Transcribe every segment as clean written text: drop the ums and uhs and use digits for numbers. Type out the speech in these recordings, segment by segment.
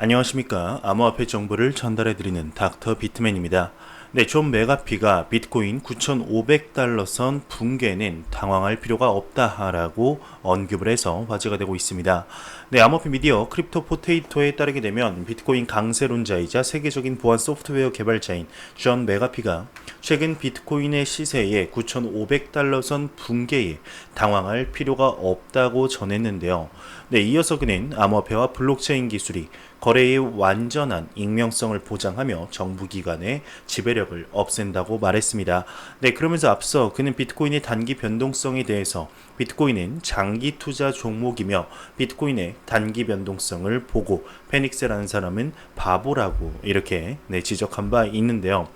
안녕하십니까. 암호화폐 정보를 전달해드리는 닥터 비트맨입니다. 네, 존 메가피가 비트코인 9,500달러 선 붕괴는 당황할 필요가 없다라고 언급을 해서 화제가 되고 있습니다. 네, 암호화폐 미디어 크립토 포테이토에 따르게 되면 비트코인 강세론자이자 세계적인 보안 소프트웨어 개발자인 존 메가피가 최근 비트코인의 시세에 9,500달러 선 붕괴에 당황할 필요가 없다고 전했는데요. 네, 이어서 그는 암호화폐와 블록체인 기술이 거래의 완전한 익명성을 보장하며 정부기관의 지배력을 없앤다고 말했습니다. 네, 그러면서 앞서 그는 비트코인의 단기 변동성에 대해서 비트코인은 장기 투자 종목이며 비트코인의 단기 변동성을 보고 페닉스라는 사람은 바보라고 이렇게 지적한 바 있는데요.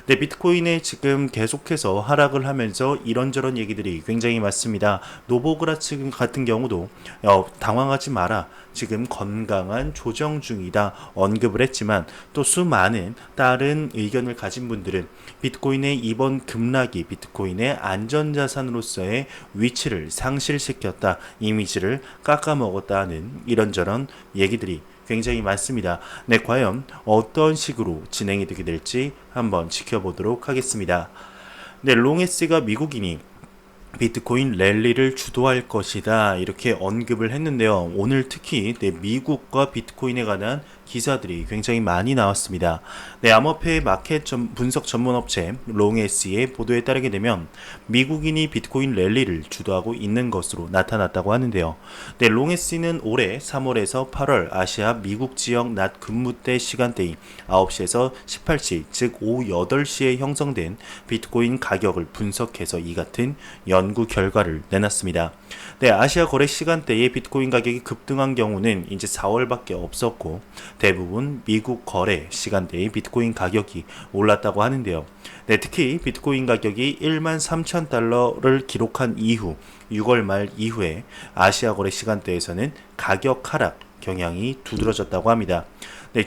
네, 비트코인에 지금 계속해서 하락을 하면서 이런저런 얘기들이 굉장히 많습니다. 노보그라츠 같은 경우도 당황하지 마라. 지금 건강한 조정 중이다 언급을 했지만 또 수많은 다른 의견을 가진 분들은 비트코인의 이번 급락이 비트코인의 안전자산으로서의 위치를 상실시켰다, 이미지를 깎아먹었다는 이런저런 얘기들이 굉장히 많습니다. 네, 과연 어떤 식으로 진행이 되게 될지 한번 지켜보도록 하겠습니다. 네, 롱에스가 미국인이 비트코인 랠리를 주도할 것이다 이렇게 언급을 했는데요. 오늘 특히 미국과 비트코인에 관한 기사들이 굉장히 많이 나왔습니다. 암호화폐 마켓 분석 전문 업체 롱에스의 보도에 따르게 되면 미국인이 비트코인 랠리를 주도하고 있는 것으로 나타났다고 하는데요. 롱에스는 올해 3월에서 8월 아시아 미국 지역 낮 근무 때 시간대인 9시에서 18시 즉 오후 8시에 형성된 비트코인 가격을 분석해서 이 같은 연구 결과를 내놨습니다. 아시아 거래 시간대에 비트코인 가격이 급등한 경우는 이제 4월밖에 없었고 대부분 미국 거래 시간대에 비트코인 가격이 올랐다고 하는데요. 특히 비트코인 가격이 13,000달러를 기록한 이후 6월 말 이후에 아시아 거래 시간대에서는 가격 하락 경향이 두드러졌다고 합니다.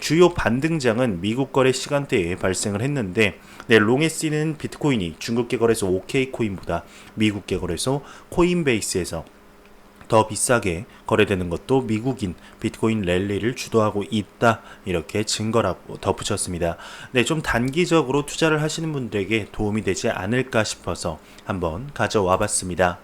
주요 반등장은 미국 거래 시간대에 발생을 했는데 롱에스는 비트코인이 중국계 거래소 OK코인보다 미국계 거래소 코인베이스에서 더 비싸게 거래되는 것도 미국인 비트코인 랠리를 주도하고 있다 이렇게 증거라고 덧붙였습니다. 좀 단기적으로 투자를 하시는 분들에게 도움이 되지 않을까 싶어서 한번 가져와 봤습니다.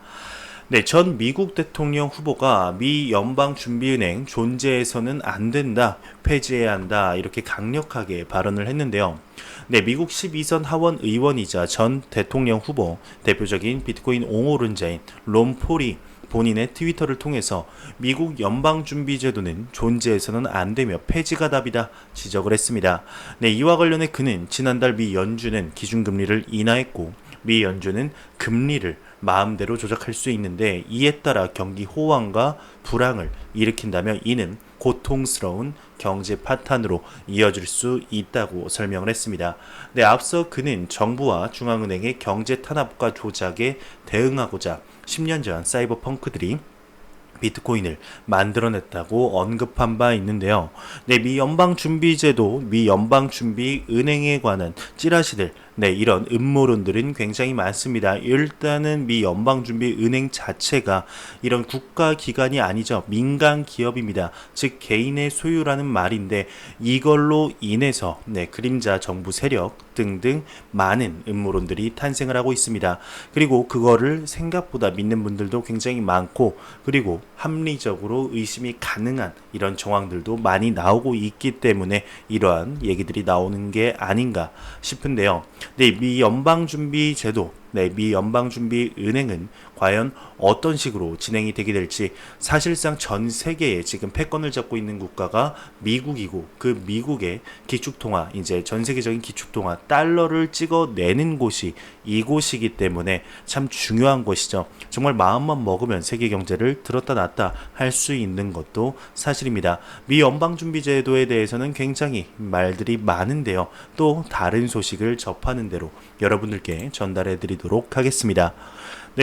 전 미국 대통령 후보가 미 연방준비은행 존재해서는 안 된다, 폐지해야 한다 이렇게 강력하게 발언을 했는데요. 미국 12선 하원 의원이자 전 대통령 후보 대표적인 비트코인 옹호론자인 론 폴이 본인의 트위터를 통해서 미국 연방준비제도는 존재해서는 안 되며 폐지가 답이다 지적을 했습니다. 이와 관련해 그는 지난달 미 연준은 기준금리를 인하했고 미 연준은 금리를 마음대로 조작할 수 있는데 이에 따라 경기 호황과 불황을 일으킨다면 이는 고통스러운 경제 파탄으로 이어질 수 있다고 설명을 했습니다. 앞서 그는 정부와 중앙은행의 경제 탄압과 조작에 대응하고자 10년 전 사이버펑크들이 비트코인을 만들어냈다고 언급한 바 있는데요. 미 연방준비제도, 미 연방준비은행에 관한 찌라시들, 이런 음모론들은 굉장히 많습니다. 일단은 미 연방준비은행 자체가 이런 국가기관이 아니죠. 민간 기업입니다. 즉 개인의 소유라는 말인데 이걸로 인해서 그림자 정부 세력 등등 많은 음모론들이 탄생을 하고 있습니다. 그리고 그거를 생각보다 믿는 분들도 굉장히 많고 그리고 합리적으로 의심이 가능한 이런 정황들도 많이 나오고 있기 때문에 이러한 얘기들이 나오는 게 아닌가 싶은데요. 미 연방준비제도, 미 연방준비은행은 과연 어떤 식으로 진행이 되게 될지 사실상 전 세계에 지금 패권을 잡고 있는 국가가 미국이고 그 미국의 기축통화, 이제 전 세계적인 기축통화 달러를 찍어내는 곳이 이곳이기 때문에 참 중요한 것이죠. 정말 마음만 먹으면 세계 경제를 들었다 놨다 할 수 있는 것도 사실입니다. 미 연방준비제도에 대해서는 굉장히 말들이 많은데요. 또 다른 소식을 접하는 대로 여러분들께 전달해 드리도록 하겠습니다.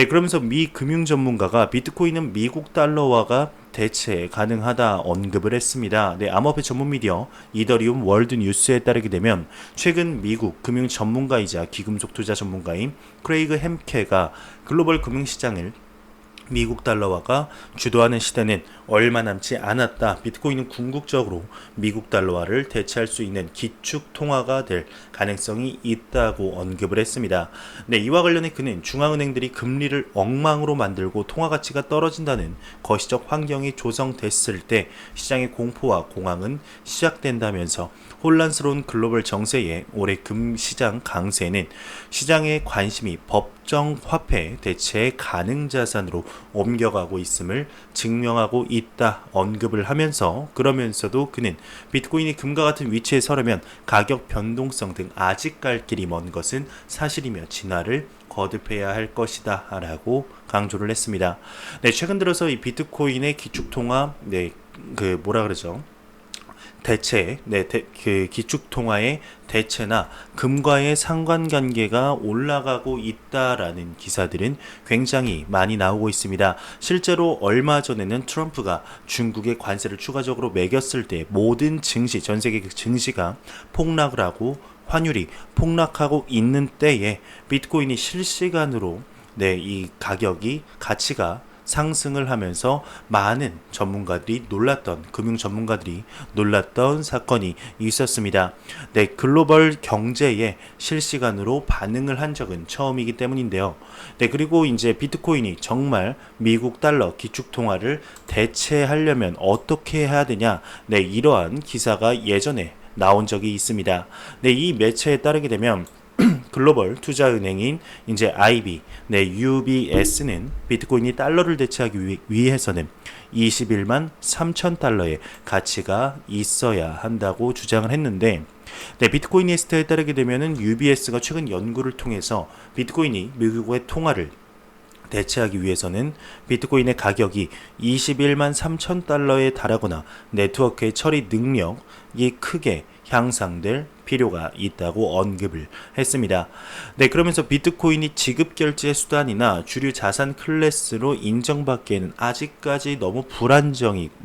그러면서 미 금융 전문가가 비트코인은 미국 달러화가 대체 가능하다 언급을 했습니다. 암호화폐 전문 미디어 이더리움 월드 뉴스에 따르게 되면 최근 미국 금융 전문가이자 귀금속 투자 전문가인 크레이그 햄케가 글로벌 금융시장을 미국 달러화가 주도하는 시대는 얼마 남지 않았다. 비트코인은 궁극적으로 미국 달러화를 대체할 수 있는 기축 통화가 될 가능성이 있다고 언급을 했습니다. 네, 이와 관련해 그는 중앙은행들이 금리를 엉망으로 만들고 통화 가치가 떨어진다는 거시적 환경이 조성됐을 때 시장의 공포와 공황은 시작된다면서 혼란스러운 글로벌 정세에 올해 금시장 강세는 시장의 관심이 법정 화폐 대체 가능 자산으로 옮겨가고 있음을 증명하고 있다 언급을 하면서, 그러면서도 그는 비트코인이 금과 같은 위치에 서려면 가격 변동성 등 아직 갈 길이 먼 것은 사실이며 진화를 거듭해야 할 것이다 라고 강조를 했습니다. 네, 최근 들어서 이 비트코인의 기축통화 대체, 그 기축통화의 대체나 금과의 상관관계가 올라가고 있다라는 기사들은 굉장히 많이 나오고 있습니다. 실제로 얼마 전에는 트럼프가 중국의 관세를 추가적으로 매겼을 때 모든 증시, 전 세계 증시가 폭락을 하고 환율이 폭락하고 있는 때에 비트코인이 실시간으로 이 가치가 상승을 하면서 많은 전문가들이 놀랐던, 금융 전문가들이 놀랐던 사건이 있었습니다. 네, 글로벌 경제에 실시간으로 반응을 한 적은 처음이기 때문인데요. 네, 그리고 이제 비트코인이 정말 미국 달러 기축 통화를 대체하려면 어떻게 해야 되냐? 네, 이러한 기사가 예전에 나온 적이 있습니다. 네, 이 매체에 따르게 되면 글로벌 투자은행인 이제 IB, UBS는 비트코인이 달러를 대체하기 위해서는 21만 3천 달러의 가치가 있어야 한다고 주장을 했는데, 비트코인리스트에 따르게 되면은 UBS가 최근 연구를 통해서 비트코인이 미국의 통화를 대체하기 위해서는 비트코인의 가격이 21만 3천 달러에 달하거나 네트워크의 처리 능력이 크게 향상될 필요가 있다고 언급을 했습니다. 네, 그러면서 비트코인이 지급 결제 수단이나 주류 자산 클래스로 인정받기에는 아직까지 너무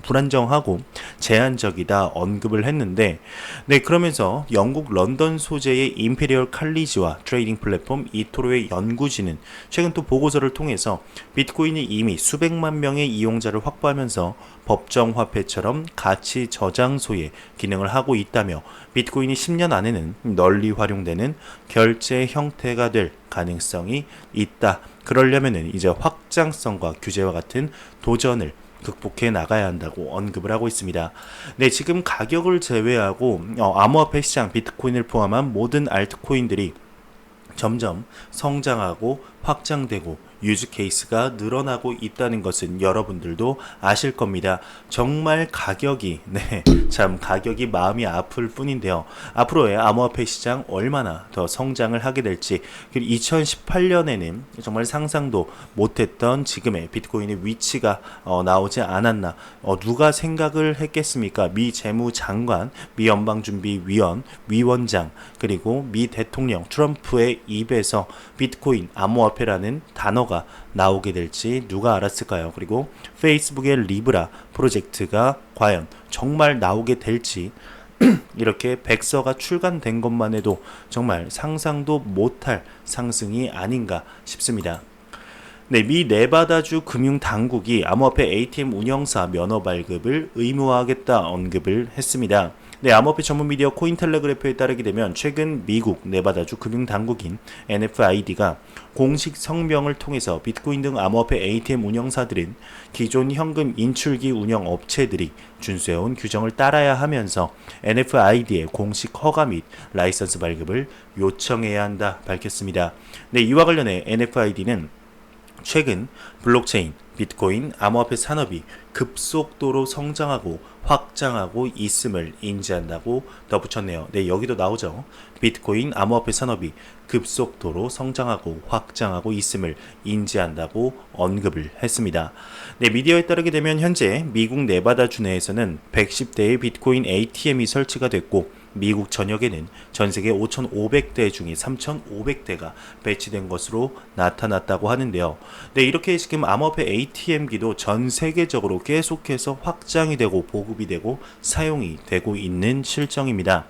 불안정하고 제한적이다 언급을 했는데, 네, 그러면서 영국 런던 소재의 임페리얼 칼리지와 트레이딩 플랫폼 이토로의 연구진은 최근 또 보고서를 통해서 비트코인이 이미 수백만 명의 이용자를 확보하면서 법정 화폐처럼 가치 저장소의 기능을 하고 있다며 비트코인이 10년 안에는 널리 활용되는 결제 형태가 될 가능성이 있다. 그러려면은 이제 확장성과 규제와 같은 도전을 극복해 나가야 한다고 언급을 하고 있습니다. 네, 지금 가격을 제외하고 암호화폐 시장 비트코인을 포함한 모든 알트코인들이 점점 성장하고 확장되고 유즈 케이스가 늘어나고 있다는 것은 여러분들도 아실 겁니다. 정말 가격이 마음이 아플 뿐인데요. 앞으로의 암호화폐 시장 얼마나 더 성장을 하게 될지, 그리고 2018년에는 정말 상상도 못했던 지금의 비트코인의 위치가 나오지 않았나. 누가 생각을 했겠습니까? 미 재무장관, 미 연방준비위원 위원장, 그리고 미 대통령 트럼프의 입에서 비트코인 암호화폐라는 단어가 나오게 될지 누가 알았을까요? 그리고 페이스북의 리브라 프로젝트가 과연 정말 나오게 될지 이렇게 백서가 출간된 것만 해도 정말 상상도 못할 상승이 아닌가 싶습니다. 네, 미 네바다주 금융당국이 암호화폐 ATM 운영사 면허 발급을 의무화하겠다 언급을 했습니다. 네, 암호화폐 전문 미디어 코인텔레그래프에 따르게 되면 최근 미국 네바다주 금융당국인 NFID가 공식 성명을 통해서 비트코인 등 암호화폐 ATM 운영사들은 기존 현금 인출기 운영 업체들이 준수해온 규정을 따라야 하면서 NFID의 공식 허가 및 라이선스 발급을 요청해야 한다 밝혔습니다. 네, 이와 관련해 NFID는 최근 블록체인, 비트코인, 암호화폐 산업이 급속도로 성장하고 확장하고 있음을 인지한다고 덧붙였네요. 네, 여기도 나오죠. 비트코인, 암호화폐 산업이 급속도로 성장하고 확장하고 있음을 인지한다고 언급을 했습니다. 네, 미디어에 따르게 되면 현재 미국 네바다주 내에서는 110대의 비트코인 ATM이 설치가 됐고, 미국 전역에는 전세계 5,500대 중에 3,500대가 배치된 것으로 나타났다고 하는데요. 네, 이렇게 지금 암호화폐 ATM기도 전 세계적으로 계속해서 확장이 되고 보급이 되고 사용이 되고 있는 실정입니다.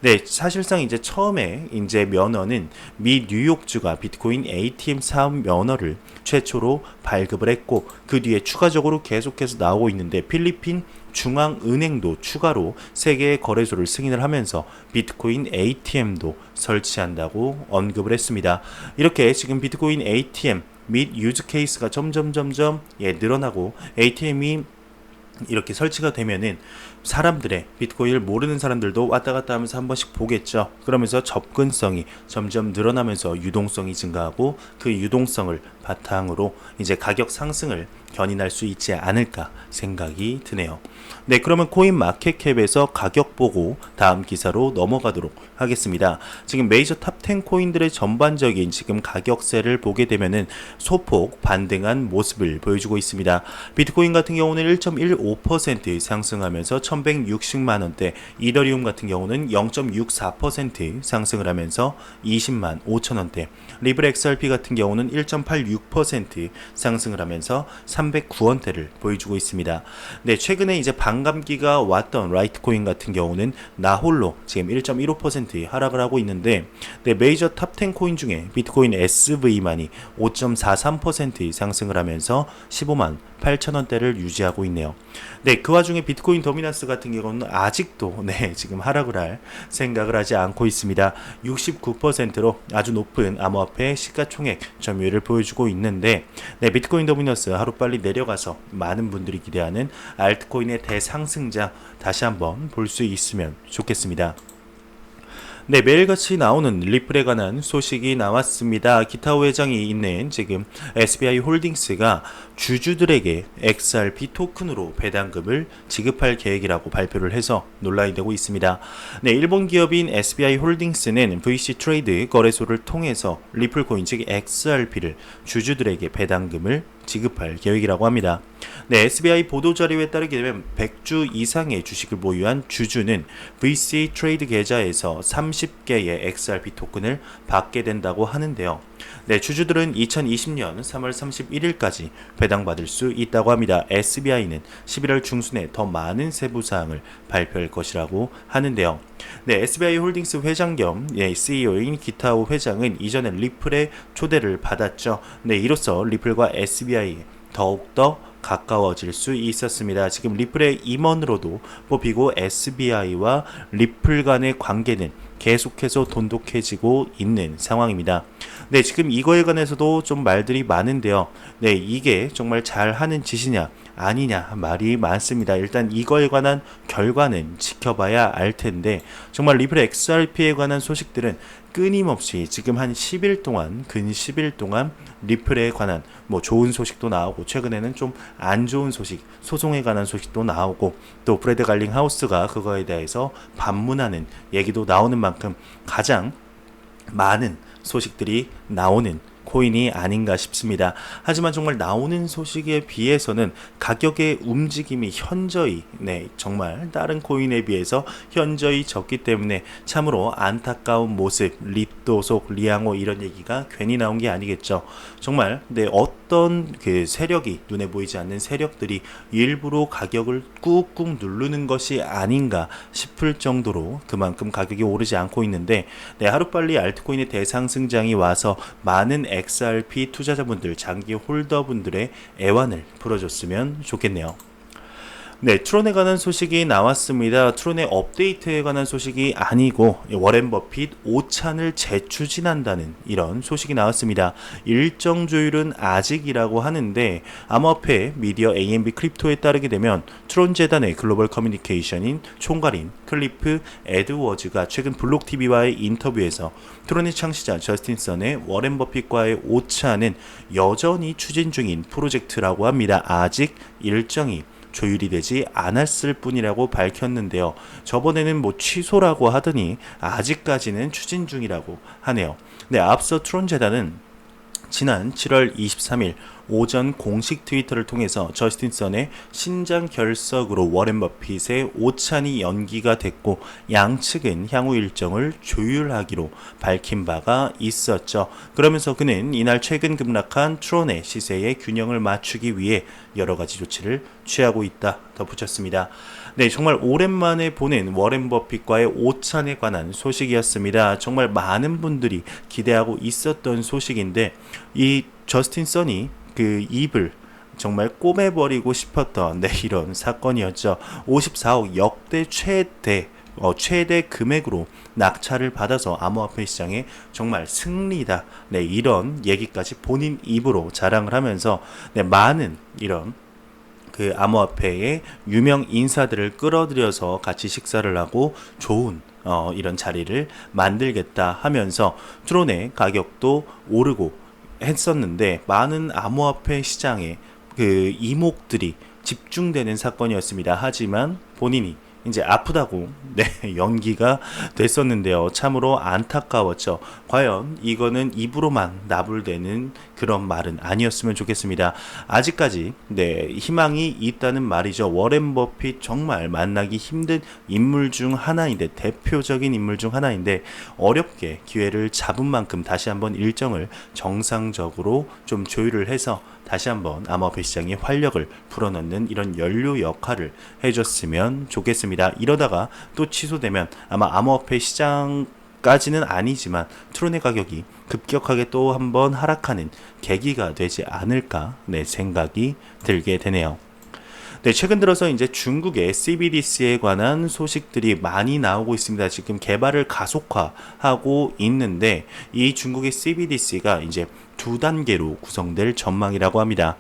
네, 사실상 이제 처음에 이제 면허는 미 뉴욕주가 비트코인 ATM 사업 면허를 최초로 발급을 했고 그 뒤에 추가적으로 계속해서 나오고 있는데 필리핀 중앙은행도 추가로 세 개의 거래소를 승인을 하면서 비트코인 ATM도 설치한다고 언급을 했습니다. 이렇게 지금 비트코인 ATM 및 유즈 케이스가 점점 늘어나고 ATM이 이렇게 설치가 되면은 사람들의 비트코인을 모르는 사람들도 왔다 갔다 하면서 한 번씩 보겠죠. 그러면서 접근성이 점점 늘어나면서 유동성이 증가하고 그 유동성을 바탕으로 이제 가격 상승을 견인할 수 있지 않을까 생각이 드네요. 네, 그러면 코인 마켓캡에서 가격 보고 다음 기사로 넘어가도록 하겠습니다. 지금 메이저 탑 10 코인들의 전반적인 지금 가격세를 보게 되면은 소폭 반등한 모습을 보여주고 있습니다. 비트코인 같은 경우는 1.15% 상승하면서 1160만 원대, 이더리움 같은 경우는 0.64% 상승을 하면서 20만 5천 원대, 리블 XRP 같은 경우는 1.86% 상승을 하면서 309원대를 보여주고 있습니다. 네, 최근에 이제 반감기가 왔던 라이트코인 같은 경우는 나홀로 지금 1.15% 하락을 하고 있는데, 네, 메이저 탑 10 코인 중에 비트코인 SV만이 5.43% 상승을 하면서 15만 8천원대를 유지하고 있네요. 네, 그 와중에 비트코인 도미넌스 같은 경우는 아직도 지금 하락을 할 생각을 하지 않고 있습니다. 69%로 아주 높은 암호화폐 시가총액 점유율을 보여주고 있는데, 네, 비트코인 도미넌스 하루빨리 내려가서 많은 분들이 기대하는 알트코인의 대상승장 다시 한번 볼 수 있으면 좋겠습니다. 네, 매일같이 나오는 리플에 관한 소식이 나왔습니다. 기타오 회장이 있는 지금 SBI 홀딩스가 주주들에게 XRP 토큰으로 배당금을 지급할 계획이라고 발표를 해서 논란이 되고 있습니다. 네, 일본 기업인 SBI 홀딩스는 VC 트레이드 거래소를 통해서 리플코인 즉 XRP를 주주들에게 배당금을 지급할 계획이라고 합니다. 네, SBI 보도자료에 따르게 되면 100주 이상의 주식을 보유한 주주는 VC 트레이드 계좌에서 30개의 XRP 토큰을 받게 된다고 하는데요. 네, 주주들은 2020년 3월 31일까지 배당받을 수 있다고 합니다. SBI는 11월 중순에 더 많은 세부사항을 발표할 것이라고 하는데요. 네, SBI 홀딩스 회장 겸 CEO인 기타오 회장은 이전에 리플의 초대를 받았죠. 네, 이로써 리플과 SBI 더욱더 가까워질 수 있었습니다. 지금 리플의 임원으로도 뽑히고 SBI와 리플 간의 관계는 계속해서 돈독해지고 있는 상황입니다. 네, 지금 이거에 관해서도 좀 말들이 많은데요. 네, 이게 정말 잘하는 짓이냐 아니냐 말이 많습니다. 일단 이거에 관한 결과는 지켜봐야 알 텐데, 정말 리플 XRP에 관한 소식들은 끊임없이 지금 한 10일 동안, 근 10일 동안 리플에 관한 뭐 좋은 소식도 나오고, 최근에는 좀 안 좋은 소식, 소송에 관한 소식도 나오고, 또 브래드 갈링 하우스가 그거에 대해서 반문하는 얘기도 나오는 만큼 가장 많은 소식들이 나오는 코인이 아닌가 싶습니다. 하지만 정말 나오는 소식에 비해서는 가격의 움직임이 현저히 정말 다른 코인에 비해서 현저히 적기 때문에 참으로 안타까운 모습, 립도속, 리앙호 이런 얘기가 괜히 나온 게 아니겠죠. 정말 어떤 그 세력이, 눈에 보이지 않는 세력들이 일부러 가격을 꾹꾹 누르는 것이 아닌가 싶을 정도로 그만큼 가격이 오르지 않고 있는데, 하루빨리 알트코인의 대상승장이 와서 많은 XRP 투자자분들, 장기 홀더분들의 애환을 풀어줬으면 좋겠네요. 네, 트론에 관한 소식이 나왔습니다. 트론의 업데이트에 관한 소식이 아니고 워렌 버핏 5찬을 재추진한다는 이런 소식이 나왔습니다. 일정 조율은 아직이라고 하는데, 암호화폐 미디어 AMB 크립토에 따르게 되면 트론 재단의 글로벌 커뮤니케이션인 총괄인 클리프 에드워즈가 최근 블록TV와의 인터뷰에서 트론의 창시자 저스틴 선의 워렌 버핏과의 5차는 여전히 추진 중인 프로젝트라고 합니다. 아직 일정이 조율이 되지 않았을 뿐이라고 밝혔는데요. 저번에는 취소라고 하더니 아직까지는 추진 중이라고 하네요. 네, 앞서 트론 재단은 지난 7월 23일 오전 공식 트위터를 통해서 저스틴 선의 신장 결석으로 워렌 버핏의 5찬이 연기가 됐고, 양측은 향후 일정을 조율하기로 밝힌 바가 있었죠. 그러면서 그는 이날 최근 급락한 트론의 시세의 균형을 맞추기 위해 여러 가지 조치를 취하고 있다 덧붙였습니다. 네, 정말 오랜만에 보는 워렌 버핏과의 오찬에 관한 소식이었습니다. 정말 많은 분들이 기대하고 있었던 소식인데 이 저스틴 선이 그 입을 정말 꼬매버리고 싶었던 이런 사건이었죠. 54억 역대 최대 금액으로 낙찰을 받아서 암호화폐 시장에 정말 승리다. 네, 이런 얘기까지 본인 입으로 자랑을 하면서 많은 이런 그 암호화폐의 유명 인사들을 끌어들여서 같이 식사를 하고 좋은 이런 자리를 만들겠다 하면서 트론의 가격도 오르고 했었는데 많은 암호화폐 시장에 그 이목들이 집중되는 사건이었습니다. 하지만 본인이 이제 아프다고 연기가 됐었는데요. 참으로 안타까웠죠. 과연 이거는 입으로만 나불대는 그런 말은 아니었으면 좋겠습니다. 아직까지 희망이 있다는 말이죠. 워렌 버핏 정말 만나기 힘든 인물 중 하나인데, 대표적인 인물 중 하나인데 어렵게 기회를 잡은 만큼 다시 한번 일정을 정상적으로 좀 조율을 해서 다시 한번 암호화폐 시장에 활력을 불어넣는 이런 연료 역할을 해줬으면 좋겠습니다. 이러다가 또 취소되면 아마 암호화폐 시장까지는 아니지만 트론의 가격이 급격하게 또 한번 하락하는 계기가 되지 않을까 생각이 들게 되네요. 최근 들어서 이제 중국의 CBDC에 관한 소식들이 많이 나오고 있습니다. 지금 개발을 가속화하고 있는데 이 중국의 CBDC가 이제 두 단계로 구성될 전망이라고 합니다.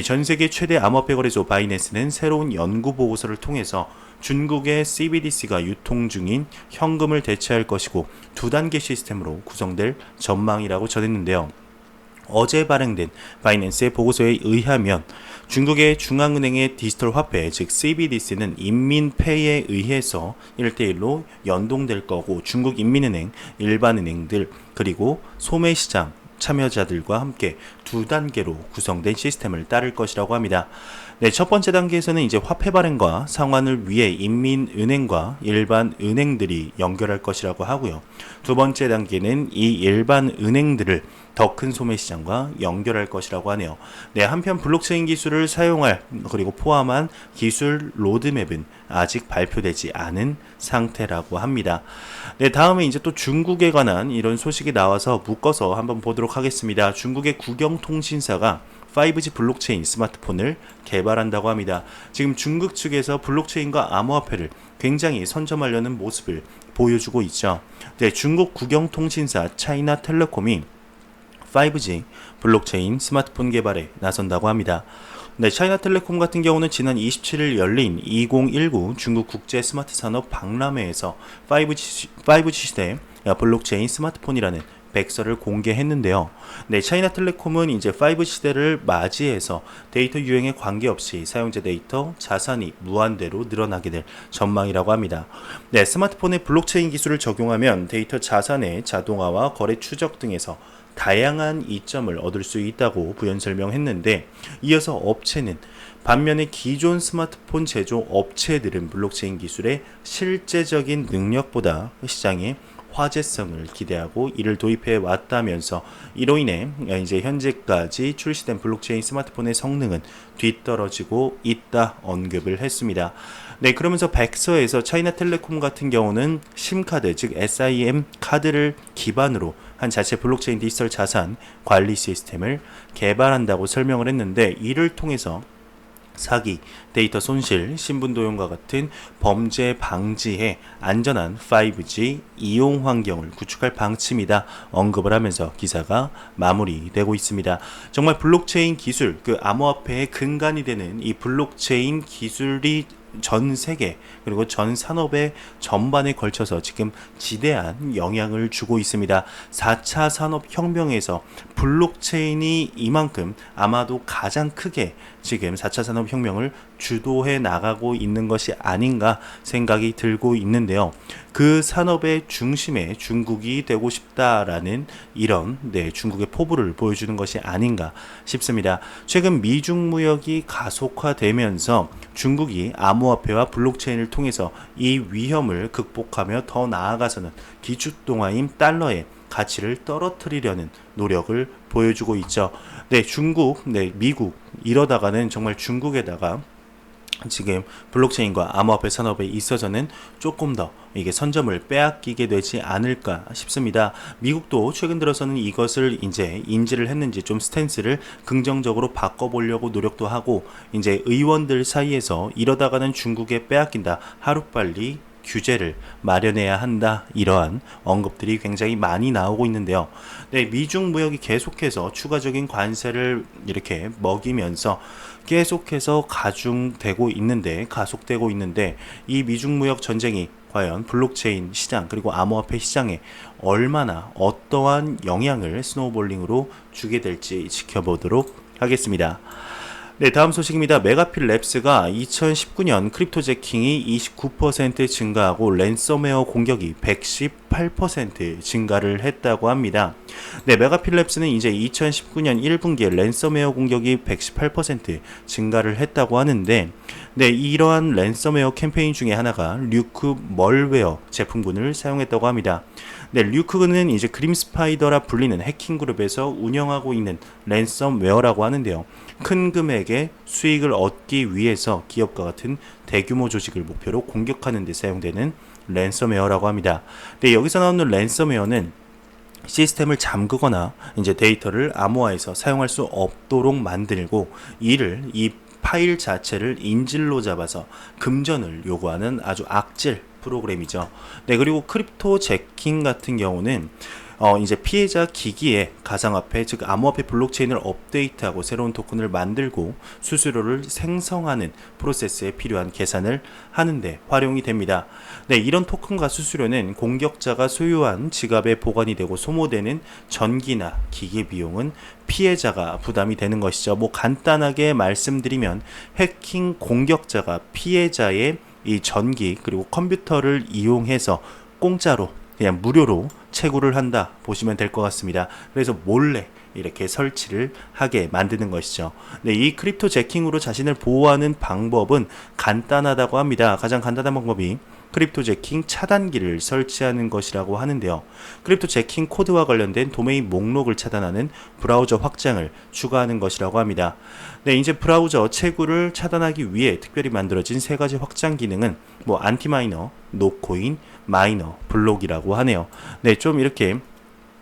전 세계 최대 암호화폐 거래소 바이낸스는 새로운 연구 보고서를 통해서 중국의 CBDC가 유통 중인 현금을 대체할 것이고 두 단계 시스템으로 구성될 전망이라고 전했는데요. 어제 발행된 바이낸스의 보고서에 의하면 중국의 중앙은행의 디지털 화폐, 즉 CBDC는 인민페이에 의해서 1대1로 연동될 거고 중국 인민은행, 일반은행들, 그리고 소매시장 참여자들과 함께 두 단계로 구성된 시스템을 따를 것이라고 합니다. 첫 번째 단계에서는 이제 화폐 발행과 상환을 위해 인민은행과 일반 은행들이 연결할 것이라고 하고요. 두 번째 단계는 이 일반 은행들을 더 큰 소매시장과 연결할 것이라고 하네요. 한편 블록체인 기술을 사용할 그리고 포함한 기술 로드맵은 아직 발표되지 않은 상태라고 합니다. 다음에 이제 또 중국에 관한 이런 소식이 나와서 묶어서 한번 보도록 하겠습니다. 중국의 국영통신사가 5G 블록체인 스마트폰을 개발한다고 합니다. 지금 중국 측에서 블록체인과 암호화폐를 굉장히 선점하려는 모습을 보여주고 있죠. 중국 국영통신사 차이나텔레콤이 5G 블록체인 스마트폰 개발에 나선다고 합니다. 차이나텔레콤 같은 경우는 지난 27일 열린 2019 중국 국제 스마트 산업 박람회에서 5G 시대 블록체인 스마트폰이라는 백서를 공개했는데요. 차이나텔레콤은 이제 5G 시대를 맞이해서 데이터 유행에 관계없이 사용자 데이터, 자산이 무한대로 늘어나게 될 전망이라고 합니다. 스마트폰에 블록체인 기술을 적용하면 데이터 자산의 자동화와 거래 추적 등에서 다양한 이점을 얻을 수 있다고 부연 설명했는데, 이어서 업체는 반면에 기존 스마트폰 제조 업체들은 블록체인 기술의 실제적인 능력보다 시장에 화제성을 기대하고 이를 도입해 왔다면서 이로 인해 이제 현재까지 출시된 블록체인 스마트폰의 성능은 뒤떨어지고 있다 언급을 했습니다. 그러면서 백서에서 차이나텔레콤 같은 경우는 심카드, 즉 SIM 카드를 기반으로 한 자체 블록체인 디지털 자산 관리 시스템을 개발한다고 설명을 했는데, 이를 통해서 사기, 데이터 손실, 신분 도용과 같은 범죄 방지에 안전한 5G 이용 환경을 구축할 방침이다 언급을 하면서 기사가 마무리되고 있습니다. 정말 블록체인 기술, 그 암호화폐의 근간이 되는 이 블록체인 기술이 전 세계 그리고 전 산업의 전반에 걸쳐서 지금 지대한 영향을 주고 있습니다. 4차 산업혁명에서 블록체인이 이만큼 아마도 가장 크게 지금 4차 산업혁명을 주도해 나가고 있는 것이 아닌가 생각이 들고 있는데요. 그 산업의 중심에 중국이 되고 싶다라는 이런 중국의 포부를 보여주는 것이 아닌가 싶습니다. 최근 미중 무역이 가속화되면서 중국이 암호화폐와 블록체인을 통해서 이 위험을 극복하며 더 나아가서는 기축동화인 달러의 가치를 떨어뜨리려는 노력을 보여주고 있죠. 중국, 미국 이러다가는 정말 중국에다가 지금 블록체인과 암호화폐 산업에 있어서는 조금 더 이게 선점을 빼앗기게 되지 않을까 싶습니다. 미국도 최근 들어서는 이것을 이제 인지를 했는지 좀 스탠스를 긍정적으로 바꿔보려고 노력도 하고, 이제 의원들 사이에서 이러다가는 중국에 빼앗긴다, 하루빨리 규제를 마련해야 한다, 이러한 언급들이 굉장히 많이 나오고 있는데요. 네, 미중 무역이 계속해서 추가적인 관세를 이렇게 먹이면서 계속해서 가속되고 있는데 이 미중 무역 전쟁이 과연 블록체인 시장 그리고 암호화폐 시장에 얼마나 어떠한 영향을 스노우볼링으로 주게 될지 지켜보도록 하겠습니다. 네, 다음 소식입니다. 메가필 랩스가 2019년 크립토 재킹이 29% 증가하고 랜섬웨어 공격이 118% 증가를 했다고 합니다. 네, 메가필 랩스는 이제 2019년 1분기에 랜섬웨어 공격이 118% 증가를 했다고 하는데, 네, 이러한 랜섬웨어 캠페인 중에 하나가 류크 멀웨어 제품군을 사용했다고 합니다. 네, 류크는 이제 그림스파이더라 불리는 해킹 그룹에서 운영하고 있는 랜섬웨어라고 하는데요. 큰 금액의 수익을 얻기 위해서 기업과 같은 대규모 조직을 목표로 공격하는 데 사용되는 랜섬웨어라고 합니다. 네, 여기서 나오는 랜섬웨어는 시스템을 잠그거나 이제 데이터를 암호화해서 사용할 수 없도록 만들고, 이 파일 자체를 인질로 잡아서 금전을 요구하는 아주 악질 프로그램이죠. 네, 그리고 크립토 재킹 같은 경우는 이제 피해자 기기에 가상화폐, 즉 암호화폐 블록체인을 업데이트하고 새로운 토큰을 만들고 수수료를 생성하는 프로세스에 필요한 계산을 하는데 활용이 됩니다. 네, 이런 토큰과 수수료는 공격자가 소유한 지갑에 보관이 되고 소모되는 전기나 기기 비용은 피해자가 부담이 되는 것이죠. 뭐 간단하게 말씀드리면 해킹 공격자가 피해자의 이 전기 그리고 컴퓨터를 이용해서 공짜로 그냥 무료로 채굴을 한다 보시면 될 것 같습니다. 그래서 몰래 이렇게 설치를 하게 만드는 것이죠. 네, 이 크립토 재킹으로 자신을 보호하는 방법은 간단하다고 합니다. 가장 간단한 방법이 크립토 재킹 차단기를 설치하는 것이라고 하는데요. 크립토 재킹 코드와 관련된 도메인 목록을 차단하는 브라우저 확장을 추가하는 것이라고 합니다. 네, 이제 브라우저 채굴을 차단하기 위해 특별히 만들어진 세 가지 확장 기능은 뭐 안티마이너, 노코인, 마이너, 블록이라고 하네요. 네, 좀 이렇게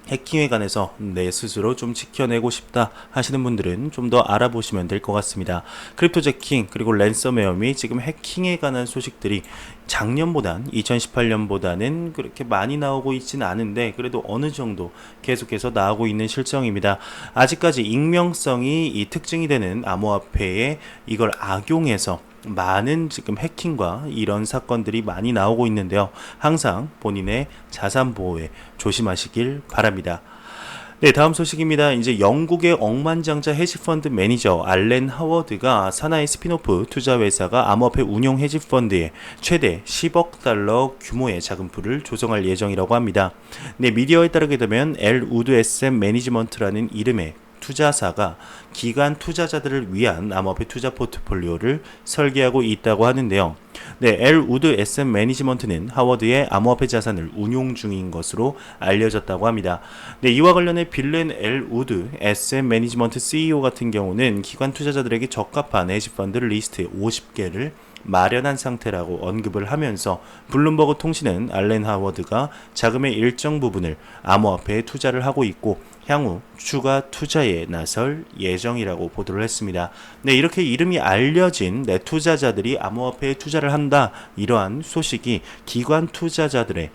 해킹에 관해서 내 스스로 좀 지켜내고 싶다 하시는 분들은 좀 더 알아보시면 될 것 같습니다. 크립토 재킹 그리고 랜섬웨어 및 지금 해킹에 관한 소식들이 작년보단 2018년보다는 그렇게 많이 나오고 있지는 않은데 그래도 어느 정도 계속해서 나오고 있는 실정입니다. 아직까지 익명성이 이 특징이 되는 암호화폐에 이걸 악용해서 많은 지금 해킹과 이런 사건들이 많이 나오고 있는데요. 항상 본인의 자산 보호에 조심하시길 바랍니다. 네, 다음 소식입니다. 이제 영국의 억만장자 헤지펀드 매니저 알렌 하워드가 사나이 스피노프 투자 회사가 암호화폐 운용 헤지펀드에 최대 10억 달러 규모의 자금풀을 조성할 예정이라고 합니다. 네, 미디어에 따르게 되면 엘 우드 SM 매니지먼트라는 이름의 투자사가 기관 투자자들을 위한 암호화폐 투자 포트폴리오를 설계하고 있다고 하는데요. 네, 엘 우드 SM 매니지먼트는 하워드의 암호화폐 자산을 운용 중인 것으로 알려졌다고 합니다. 네, 이와 관련해 빌렌 엘 우드 SM 매니지먼트 CEO 같은 경우는 기관 투자자들에게 적합한 헤지펀드 리스트 50개를 마련한 상태라고 언급을 하면서 블룸버그 통신은 알렌 하워드가 자금의 일정 부분을 암호화폐에 투자를 하고 있고 향후 추가 투자에 나설 예정이라고 보도를 했습니다. 네, 이렇게 이름이 알려진 투자자들이 암호화폐에 투자를 한다, 이러한 소식이 기관 투자자들의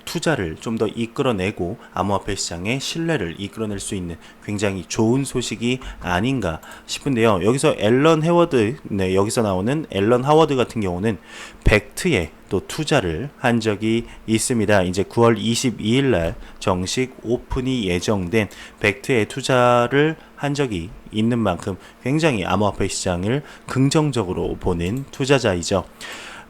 투자를 좀 더 이끌어내고 암호화폐 시장의 신뢰를 이끌어낼 수 있는 굉장히 좋은 소식이 아닌가 싶은데요. 여기서 여기서 나오는 앨런 하워드 같은 경우는 벡트에 또 투자를 한 적이 있습니다. 이제 9월 22일 날 정식 오픈이 예정된 벡트에 투자를 한 적이 있는 만큼 굉장히 암호화폐 시장을 긍정적으로 보는 투자자이죠.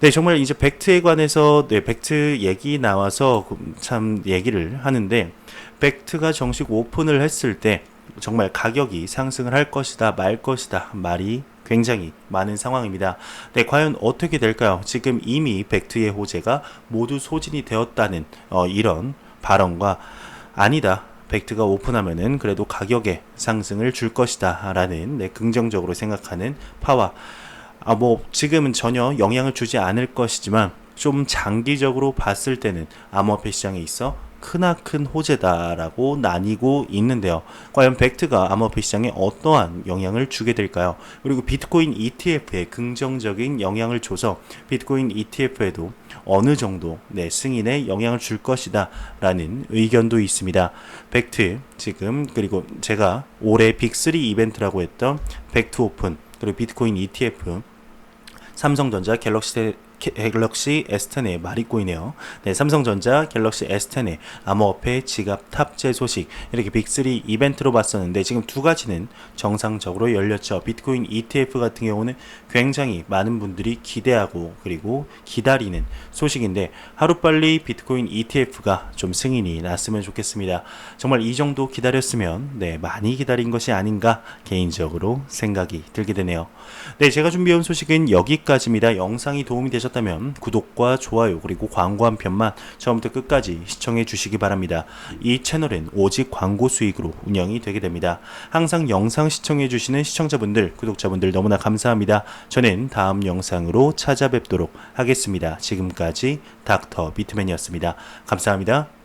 네, 정말 이제 벡트에 관해서 벡트 얘기 나와서 참 얘기를 하는데, 벡트가 정식 오픈을 했을 때 정말 가격이 상승을 할 것이다 말 것이다 말이 굉장히 많은 상황입니다. 네, 과연 어떻게 될까요? 지금 이미 벡트의 호재가 모두 소진이 되었다는 이런 발언과 아니다, 벡트가 오픈하면은 그래도 가격에 상승을 줄 것이다 라는 긍정적으로 생각하는 파와 뭐 지금은 전혀 영향을 주지 않을 것이지만 좀 장기적으로 봤을 때는 암호화폐 시장에 있어 크나큰 호재다라고 나뉘고 있는데요. 과연 벡트가 암호화폐 시장에 어떠한 영향을 주게 될까요? 그리고 비트코인 ETF에 긍정적인 영향을 줘서 비트코인 ETF에도 어느 정도 승인에 영향을 줄 것이다 라는 의견도 있습니다. 벡트 지금 그리고 제가 올해 빅3 이벤트라고 했던 벡트 오픈 그리고 비트코인 ETF 삼성전자 갤럭시 S10의 말이 꼬이네요. 삼성전자 갤럭시 S10의 암호화폐 지갑 탑재 소식 이렇게 빅3 이벤트로 봤었는데 지금 두 가지는 정상적으로 열렸죠. 비트코인 ETF 같은 경우는 굉장히 많은 분들이 기대하고 그리고 기다리는 소식인데 하루빨리 비트코인 ETF가 좀 승인이 났으면 좋겠습니다. 정말 이 정도 기다렸으면 많이 기다린 것이 아닌가 개인적으로 생각이 들게 되네요. 제가 준비해온 소식은 여기까지입니다. 영상이 도움이 되셨다면 구독과 좋아요 그리고 광고 한 편만 처음부터 끝까지 시청해 주시기 바랍니다. 이 채널은 오직 광고 수익으로 운영이 되게 됩니다. 항상 영상 시청해 주시는 시청자분들, 구독자분들 너무나 감사합니다. 저는 다음 영상으로 찾아뵙도록 하겠습니다. 지금까지 닥터 비트맨이었습니다. 감사합니다.